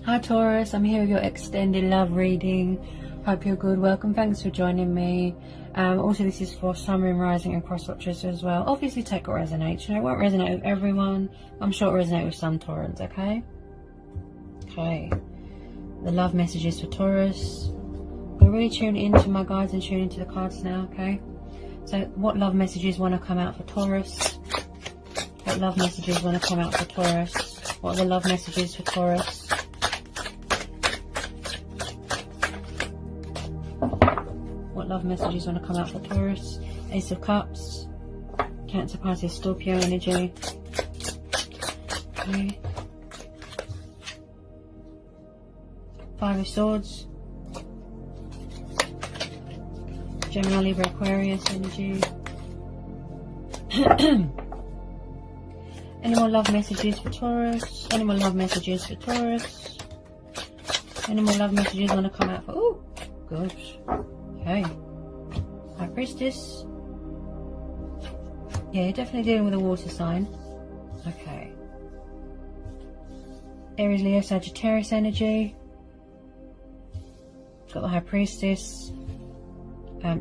Hi Taurus, I'm here with your extended love reading. Hope you're good. Welcome, thanks for joining me. Also, this is for Sun, Moon, Rising and cross watchers as well. Obviously take what resonates. You know, it won't resonate with everyone. I'm sure it'll resonate with some Taurans, okay? Okay. The love messages for Taurus. We're really tuning into my guides and tuning into the cards now, okay? So what love messages want to come out for Taurus? What love messages want to come out for Taurus? What are the love messages for Taurus? What love messages want to come out for Taurus? Ace of Cups, Cancer, Pisces, Scorpio energy. Okay. Five of Swords, Gemini, Libra, Aquarius energy. Any more love messages for Taurus? Any more love messages for Taurus? Any more love messages want to come out for... Oh, gosh. Okay. High Priestess. Yeah, you're definitely dealing with a water sign. Okay. Aries, Leo, Sagittarius energy. Got the High Priestess.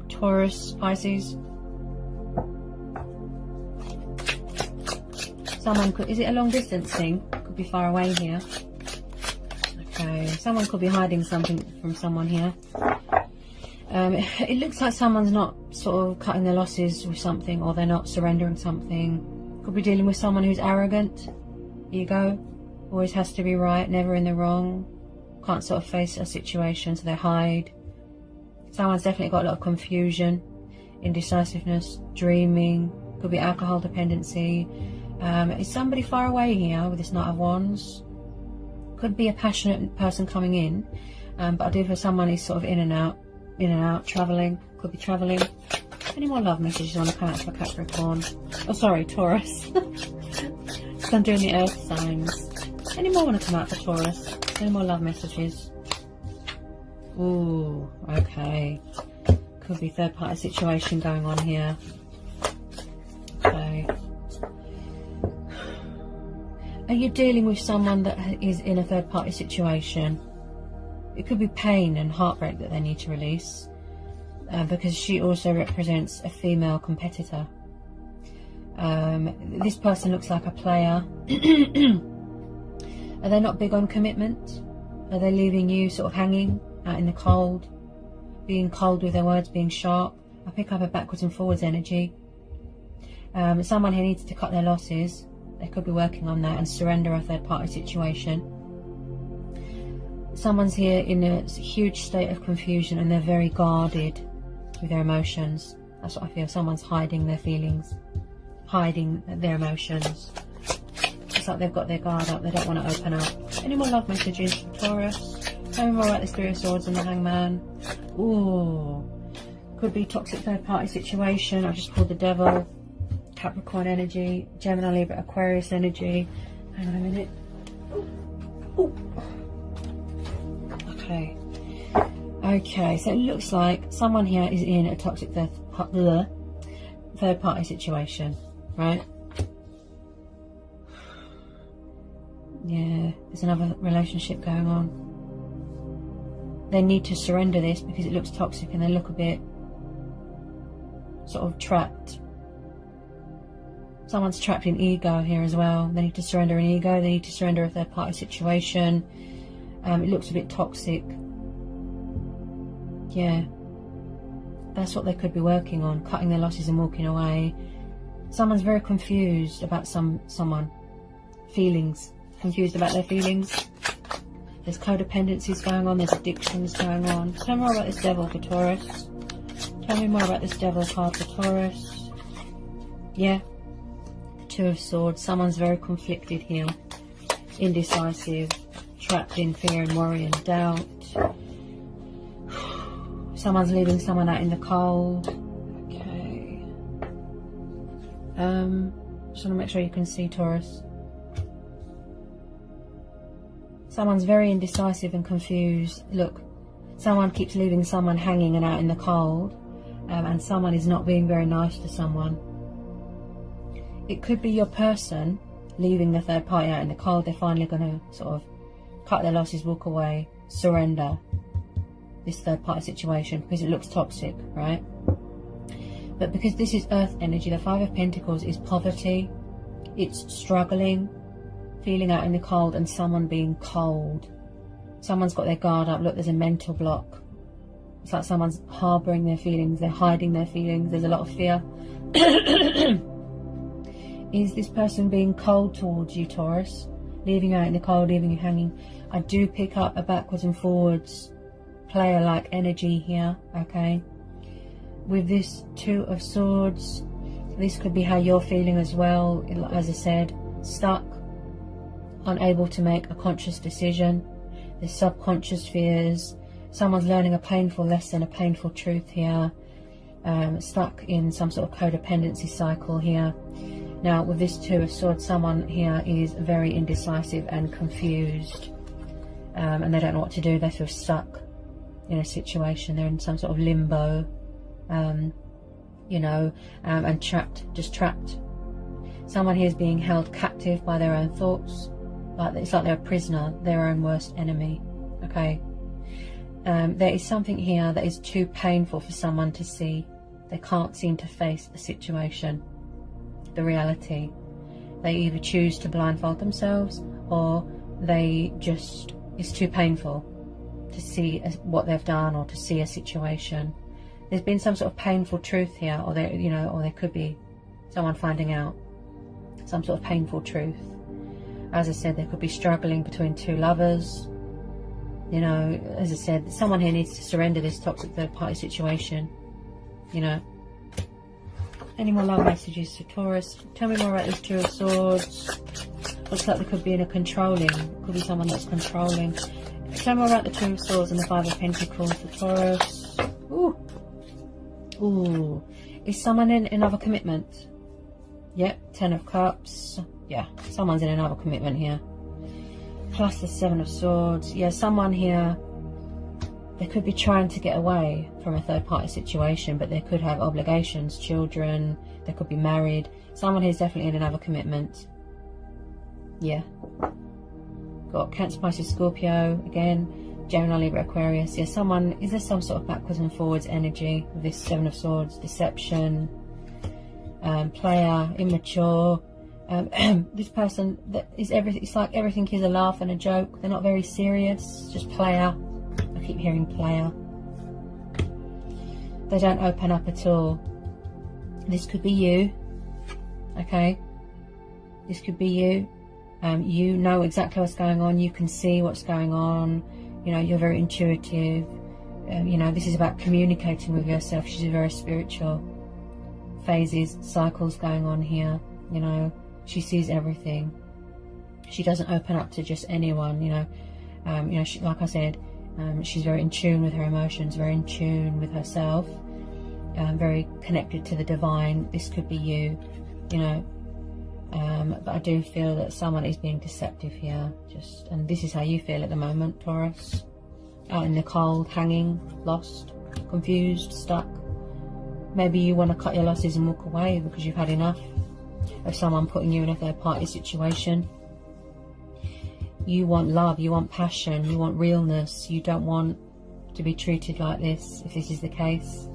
Taurus, Pisces. Someone could... Is it a long distance thing? Could be far away here. Okay. Someone could be hiding something from someone here. It looks like someone's not sort of cutting their losses with something, or they're not surrendering something. Could be dealing with someone who's arrogant, ego, always has to be right, never in the wrong, can't sort of face a situation, so they hide. Someone's definitely got a lot of confusion, indecisiveness, dreaming, could be alcohol dependency. Is somebody far away here with this Knight of Wands? Could be a passionate person coming in, but I do feel someone is sort of in and out, travelling, could be travelling. Any more love messages want to come out for Capricorn? Oh, sorry, Taurus. So I'm doing the earth signs. Any more want to come out for Taurus? Any more love messages? Ooh, okay. Could be third party situation going on here. Okay. Are you dealing with someone that is in a third party situation? It could be pain and heartbreak that they need to release, because she also represents a female competitor. This person looks like a player. Are they not big on commitment? Are they leaving you sort of hanging out in the cold? Being cold with their words, being sharp? I pick up a backwards and forwards energy. Someone who needs to cut their losses. They could be working on that and surrender a third party situation. Someone's here in a huge state of confusion and they're very guarded with their emotions. That's what I feel. Someone's hiding their feelings, hiding their emotions. It's like they've got their guard up. They don't want to open up. Any more love messages for Taurus? Tell me more about this Three of Swords and the Hangman. Ooh. Could be toxic third party situation. I just pulled the Devil. Capricorn energy. Gemini, Libra, Aquarius energy. Hang on a minute. Ooh. Okay. Okay, so it looks like someone here is in a toxic third party situation, right? Yeah, there's another relationship going on. They need to surrender this because it looks toxic and they look a bit sort of trapped. Someone's trapped in ego here as well. They need to surrender an ego. They need to surrender a third party situation. It looks a bit toxic. Yeah. That's what they could be working on. Cutting their losses and walking away. Someone's very confused about someone. Feelings. Confused about their feelings. There's codependencies going on. There's addictions going on. Tell me more about this Devil for Taurus. Tell me more about this Devil card for Taurus. Yeah. Two of Swords. Someone's very conflicted here. Indecisive. Trapped in fear and worry and doubt. Someone's leaving someone out in the cold. Okay. Just want to make sure you can see Taurus. Someone's very indecisive and confused. Look, someone keeps leaving someone hanging and out in the cold, and someone is not being very nice to someone. It could be your person leaving the third party out in the cold. They're finally going to sort of cut their losses, walk away, surrender this third party situation because it looks toxic, right? But because this is earth energy, the Five of Pentacles is poverty. It's struggling, feeling out in the cold, and someone being cold. Someone's got their guard up. Look, there's a mental block. It's like someone's harbouring their feelings. They're hiding their feelings. There's a lot of fear. Is this person being cold towards you, Taurus? Leaving you out in the cold, leaving you hanging. I do pick up a backwards and forwards player-like energy here, okay? With this Two of Swords, this could be how you're feeling as well. As I said, stuck, unable to make a conscious decision. There's subconscious fears. Someone's learning a painful lesson, a painful truth here. Stuck in some sort of codependency cycle here. Now, with this Two of Swords, someone here is very indecisive and confused. And they don't know what to do. They feel stuck in a situation. They're in some sort of limbo, you know, and trapped, just trapped. Someone here is being held captive by their own thoughts. It's like they're a prisoner, their own worst enemy, okay? There is something here that is too painful for someone to see. They can't seem to face the situation, the reality. They either choose to blindfold themselves, or they just, it's too painful to see what they've done, or to see a situation. There's been some sort of painful truth here, or there, you know, or there could be someone finding out some sort of painful truth. As I said, there could be struggling between two lovers. You know, as I said, someone here needs to surrender this toxic third party situation. You know. Any more love messages for Taurus? Tell me more about this Two of Swords. Looks like there could be in a controlling. Could be someone that's controlling. Tell me more about the Two of Swords and the Five of Pentacles for Taurus. Ooh. Ooh. Is someone in another commitment? Yep. Ten of Cups. Yeah. Someone's in another commitment here. Plus the Seven of Swords. Yeah, someone here, they could be trying to get away from a third party situation, but they could have obligations, children, they could be married. Someone here is definitely in another commitment. Yeah. Got Cancer, Pisces, Scorpio, again, Gemini, Libra, Aquarius. Yeah, someone, is there some sort of backwards and forwards energy with this Seven of Swords? Deception, player, immature. This person, that is everything, it's like everything is a laugh and a joke. They're not very serious, just player. I keep hearing player. They don't open up at all. This could be you, okay? This could be you. You know exactly what's going on. You can see what's going on. You know, you're very intuitive. You know, this is about communicating with yourself. She's very spiritual. Phases, cycles going on here. You know, she sees everything. She doesn't open up to just anyone. You know, she, like I said, she's very in tune with her emotions, very in tune with herself, very connected to the divine. This could be you, you know. But I do feel that someone is being deceptive here. And this is how you feel at the moment, Taurus. Out in the cold, hanging, lost, confused, stuck. Maybe you want to cut your losses and walk away because you've had enough of someone putting you in a third party situation. You want love, you want passion, you want realness. You don't want to be treated like this, if this is the case.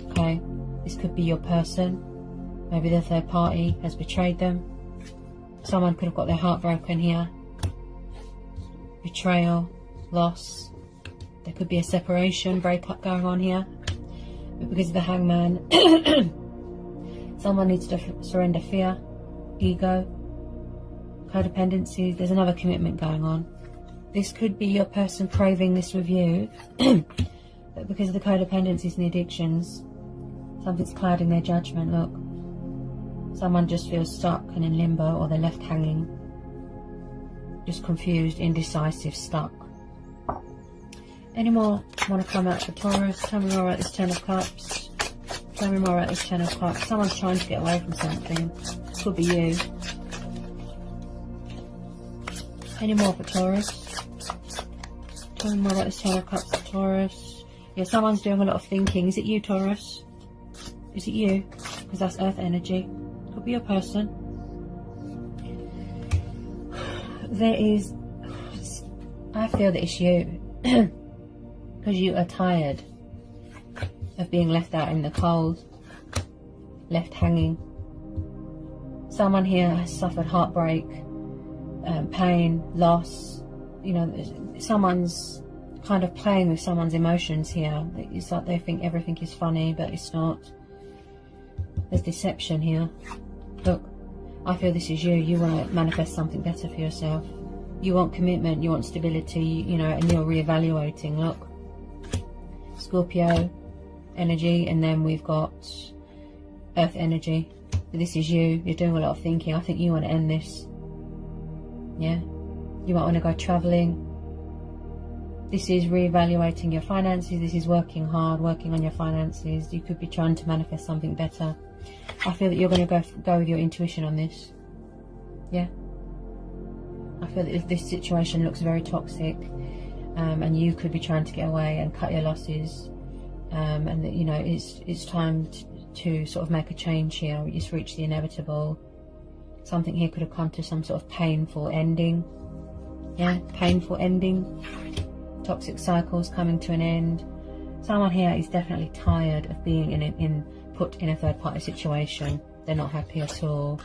Okay, this could be your person. Maybe the third party has betrayed them. Someone could have got their heart broken here. Betrayal, loss. There could be a separation, breakup going on here. But because of the Hangman, someone needs to surrender fear, ego, codependency. There's another commitment going on. This could be your person craving this with you, but because of the codependencies and the addictions, something's clouding their judgment. Look, someone just feels stuck and in limbo, or they're left hanging, just confused, indecisive, stuck. Any more want to come out for Taurus? Tell me more about this Ten of Cups. Tell me more about this Ten of Cups. Someone's trying to get away from something. Could be you. Any more for Taurus? Tell me more about this Ten of Cups for Taurus. Yeah, someone's doing a lot of thinking. Is it you, Taurus? Is it you? Because that's earth energy. Could be your person. There is I feel that it's you. Because you are tired of being left out in the cold, left hanging. Someone here has suffered heartbreak, pain, loss. You know, someone's kind of playing with someone's emotions here. It's like they think everything is funny, but it's not. There's deception here. Look, I feel this is you. You want to manifest something better for yourself. You want commitment, you want stability, you know, and you're reevaluating. Look, Scorpio energy, and then we've got Earth energy. This is you. You're doing a lot of thinking. I think you want to end this. Yeah, you might want to go traveling. This is reevaluating your finances. This is working hard, working on your finances. You could be trying to manifest something better. I feel that you're going to go with your intuition on this. Yeah, I feel that if this situation looks very toxic, and you could be trying to get away and cut your losses, and that, you know, it's time to sort of make a change here. It's reached the inevitable. Something here could have come to some sort of painful ending. Yeah, painful ending. Toxic cycles coming to an end. Someone here is definitely tired of being put in a third-party situation. They're not happy at all.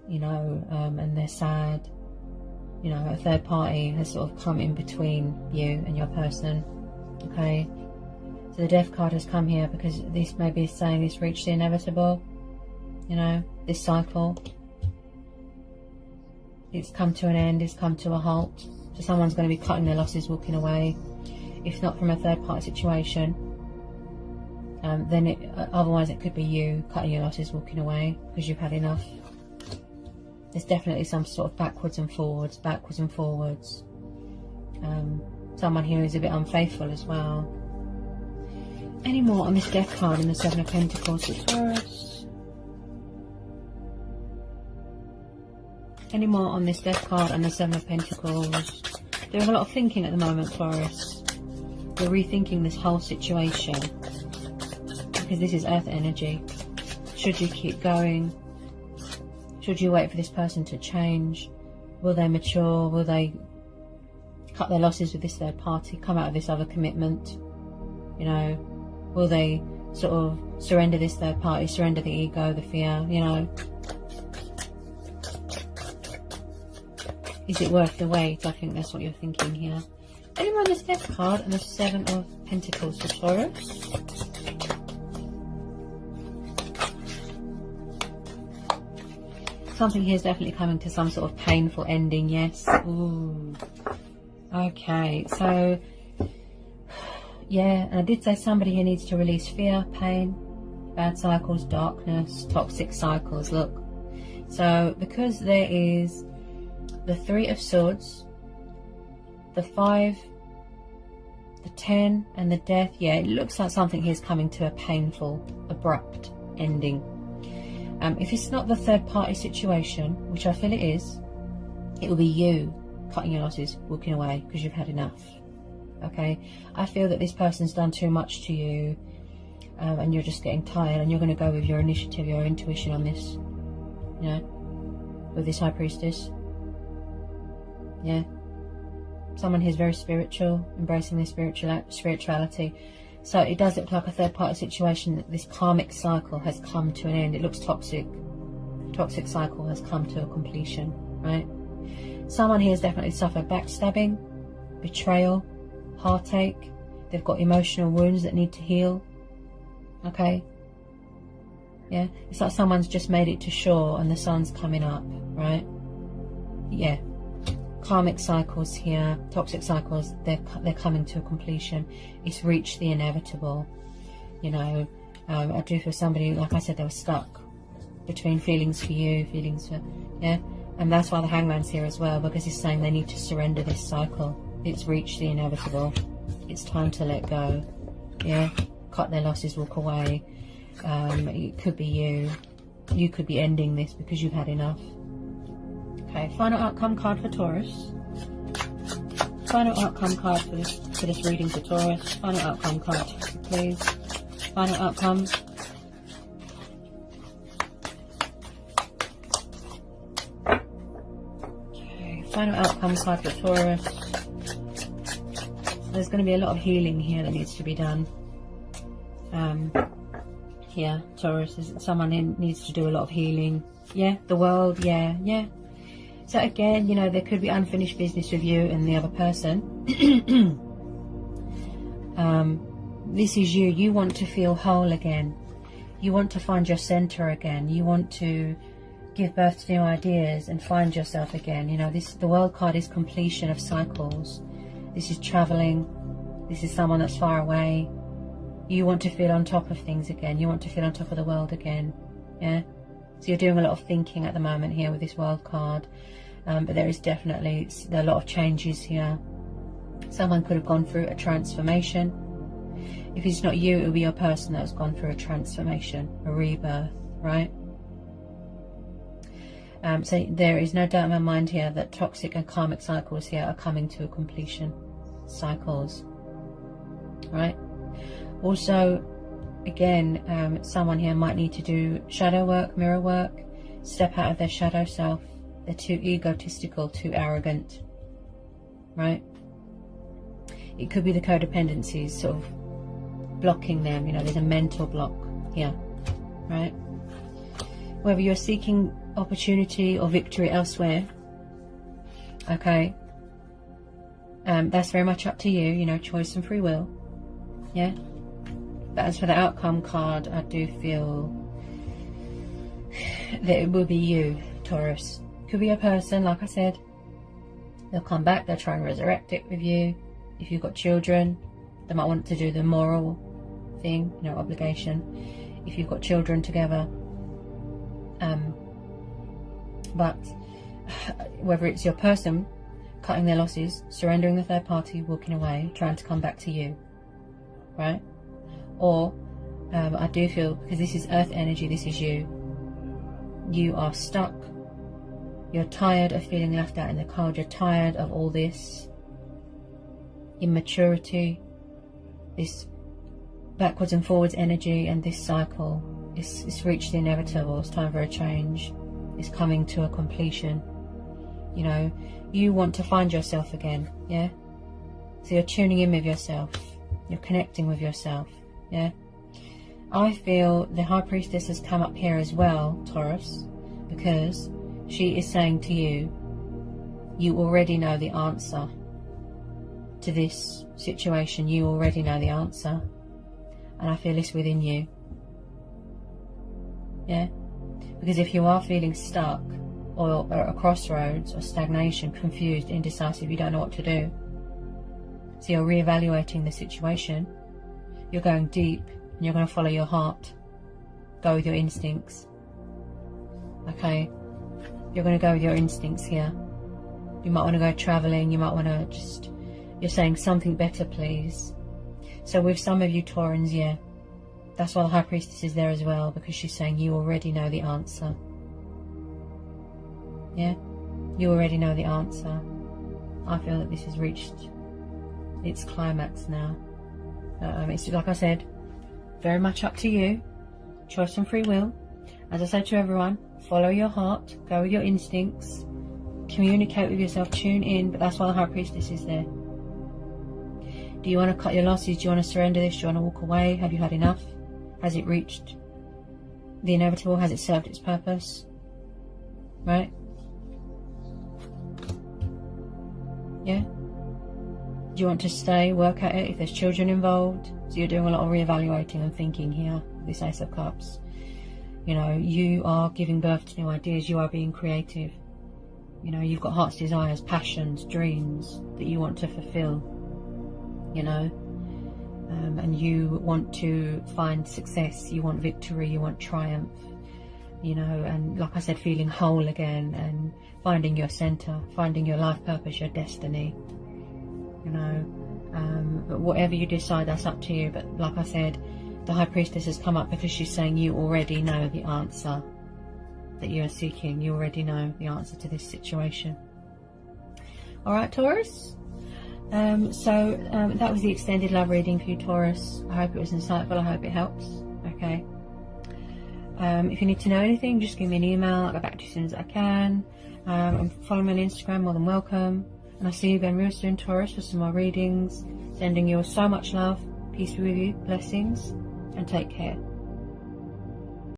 You know, and they're sad. You know, a third party has sort of come in between you and your person. Okay, so the Death card has come here because this may be saying this reached the inevitable. You know, this cycle, it's come to an end, it's come to a halt. So someone's going to be cutting their losses, walking away. If not from a third party situation, then otherwise it could be you cutting your losses, walking away because you've had enough. There's definitely some sort of backwards and forwards. Someone here is a bit unfaithful as well. Any more on this Death card in the Seven of Pentacles for Taurus? Any more on this Death card and the Seven of Pentacles? Doing a lot of thinking at the moment, Taurus. You're rethinking this whole situation because this is Earth energy. Should you keep going? Should you wait for this person to change? Will they mature? Will they cut their losses with this third party? Come out of this other commitment? You know, will they sort of surrender this third party? Surrender the ego, the fear? You know, is it worth the wait? I think that's what you're thinking here. Anyone on this Death card and the Seven of Pentacles for Taurus? Something here is definitely coming to some sort of painful ending, yes. Ooh. Okay, so, yeah, and I did say somebody here needs to release fear, pain, bad cycles, darkness, toxic cycles. Look, so because there is the Three of Swords, the 5, the 10, and the Death, yeah, it looks like something here is coming to a painful, abrupt ending. If it's not the third party situation, which I feel it is, it will be you cutting your losses, walking away because you've had enough. Okay, I feel that this person's done too much to you, and you're just getting tired, and you're going to go with your initiative, your intuition on this. You know, with this High Priestess. Yeah, someone who's very spiritual, embracing their spirituality. So it does look like a third party situation. That this karmic cycle has come to an end. It looks toxic. Toxic cycle has come to a completion, right? Someone here has definitely suffered backstabbing, betrayal, heartache. They've got emotional wounds that need to heal. Okay? Yeah? It's like someone's just made it to shore and the sun's coming up, right? Yeah. Karmic cycles here, toxic cycles, they're coming to a completion. It's reached the inevitable. You know, I do feel somebody, like I said, they were stuck between feelings for you, feelings for, yeah, and that's why the Hangman's here as well, because he's saying they need to surrender this cycle. It's reached the inevitable. It's time to let go. Yeah, cut their losses, walk away. It could be you. You could be ending this because you've had enough. Okay, final outcome card for Taurus. Final outcome card for this reading for Taurus. Final outcome card, please. Final outcome. Okay, final outcome card for Taurus. there's going to be a lot of healing here that needs to be done. Here, Taurus, someone needs to do a lot of healing. Yeah, the world, yeah. So again, you know, there could be unfinished business with you and the other person. This is you. You want to feel whole again. You want to find your center again. You want to give birth to new ideas and find yourself again. You know, the world card is completion of cycles. This is traveling. This is someone that's far away. You want to feel on top of things again. You want to feel on top of the world again. Yeah. So you're doing a lot of thinking at the moment here with this world card. But there is definitely a lot of changes here. Someone could have gone through a transformation. If it's not you, it will be your person that has gone through a transformation, a rebirth, right? So there is no doubt in my mind here that toxic and karmic cycles here are coming to a completion. Cycles, right? Also, again, someone here might need to do shadow work, mirror work, step out of their shadow self. They're too egotistical, too arrogant, right? It could be the codependencies sort of blocking them. You know, there's a mental block here, right? Whether you're seeking opportunity or victory elsewhere, okay, that's very much up to you, you know, choice and free will, yeah? But as for the outcome card, I do feel that it will be you, Taurus. Could be a person, like I said. They'll come back, they'll try and resurrect it with you. If you've got children, they might want to do the moral thing, you know, obligation. If you've got children together. But whether it's your person cutting their losses, surrendering the third party, walking away, trying to come back to you, right? Or I do feel, because this is earth energy, this is you. You are stuck. You're tired of feeling left out in the cold. You're tired of all this immaturity, this backwards and forwards energy, and this cycle. It's reached the inevitable. It's time for a change. It's coming to a completion. You know, you want to find yourself again, yeah? So you're tuning in with yourself. You're connecting with yourself, yeah? I feel the High Priestess has come up here as well, Taurus, because she is saying to you, you already know the answer to this situation. You already know the answer. And I feel it's within you. Yeah? Because if you are feeling stuck or at a crossroads or stagnation, confused, indecisive, you don't know what to do. So you're reevaluating the situation. You're going deep and you're going to follow your heart. Go with your instincts. Okay? You're going to go with your instincts here. You might want to go traveling. You might want to just... You're saying something better, please. So with some of you Taurans, yeah, that's why the High Priestess is there as well, because she's saying you already know the answer. Yeah? You already know the answer. I feel that this has reached its climax now. It's like I said, very much up to you. Choice and free will. As I said to everyone, follow your heart, go with your instincts, communicate with yourself, tune in, but that's why the High Priestess is there. Do you want to cut your losses? Do you want to surrender this? Do you want to walk away? Have you had enough? Has it reached the inevitable? Has it served its purpose? Right? Yeah? Do you want to stay, work at it if there's children involved? So you're doing a lot of reevaluating and thinking here, this Ace of Cups. You know, you are giving birth to new ideas. You are being creative. You know, you've got heart's desires, passions, dreams that you want to fulfill. You know, and you want to find success, you want victory, you want triumph, you know, and like I said, feeling whole again and finding your center, finding your life purpose, your destiny, you know, but whatever you decide, that's up to you. But like I said, the High Priestess has come up because she's saying you already know the answer that you are seeking. You already know the answer to this situation. All right, Taurus? That was the extended love reading for you, Taurus. I hope it was insightful. I hope it helps. Okay. If you need to know anything, just give me an email. I'll get back to you as soon as I can. And follow me on Instagram, more than welcome. And I'll see you again real soon, Taurus, for some more readings. Sending you so much love, peace be with you, blessings, and take care.